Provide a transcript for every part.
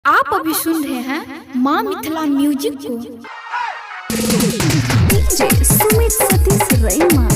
आप अभी सुन रहे हैं माँ मिथिला म्यूजिक को। डीजे सुमित सतीश रैमा।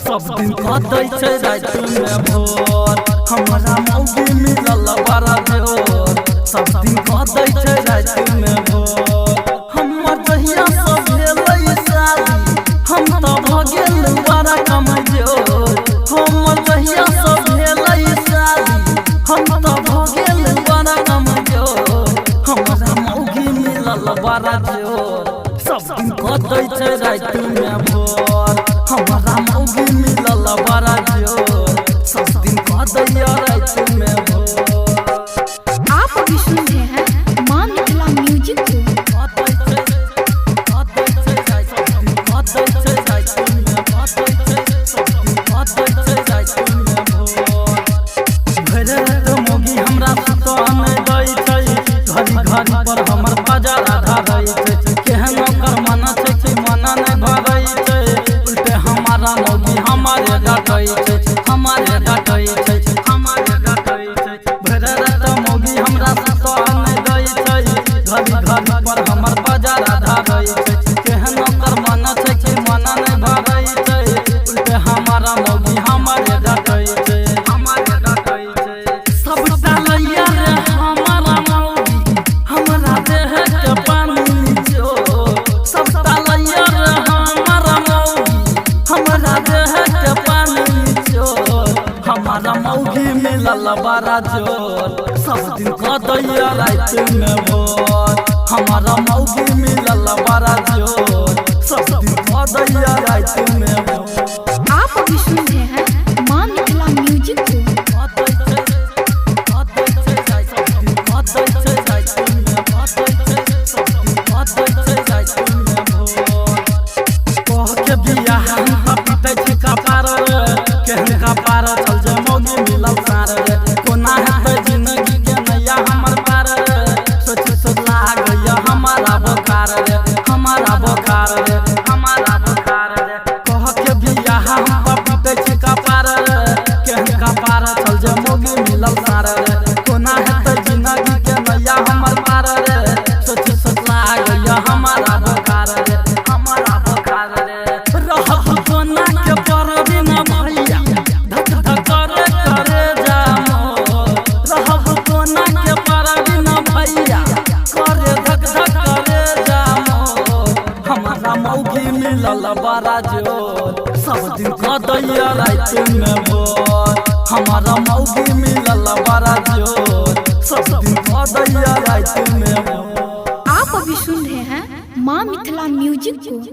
सब दिन कदै छै रात में भोर हमरा मौगी मिलल बड़ा जोर। सब दिन कदै छै रात में भोर हमर जहिया सब भेलै शादी हम त भ गेल बड़ा कमजोर। हमर जहिया सब भेलै शादी हम त भ गेल बड़ा कमजोर। हमरा मौगी मिलल बड़ा जोर। सब दिन कदै छै रात में भोर हमरा मौगी मिलल बड़ा जोर। सब दिन कदैया रात में भोर। आप अभी सुन रहे हैं माँ मिथिला म्यूजिक को। मौगी हमरा सुतन दै छै घड़ी घड़ी पर हमर बाजार आधा रहै छै। केहन ओकर मना छै कि मना नहीं भरै छै उल्टे हमारा मौगी हमारे डाटै छै हमारे डाटै छै हमारे डाटै छै। भरे रात मौगी हमरा सुतन दै छै घड़ी घड़ी पर हमर बाजार आधा रहै छै। केहन ओकर मना छै कि मना नहीं भरै छै उल्टे हमारा मौगी हमारे डाटै छै हमारे डाटै छै। सब डालैया रे हमारा मौगी हमरा देह के पानी निचो। सब डालैया रे हमारा मौगी हमरा देह के पानी निचो। हमारा मौगी मिलल बड़ा जोर। सब दिन कदैया रात में भोर हमारा मौगी मिलल बड़ा जोर। सब दिन कदैया रात में भोर। आप अभी सुन रहे हैं माँ मिथिला म्यूजिक को। बड़ा जोर। सब दिन कदैया रात में भोर हमारा मौगी मिलल बड़ा जोर। सब दिन कदैया रात में भोर। आप अभी सुन रहे हैं माँ मिथिला म्यूजिक को।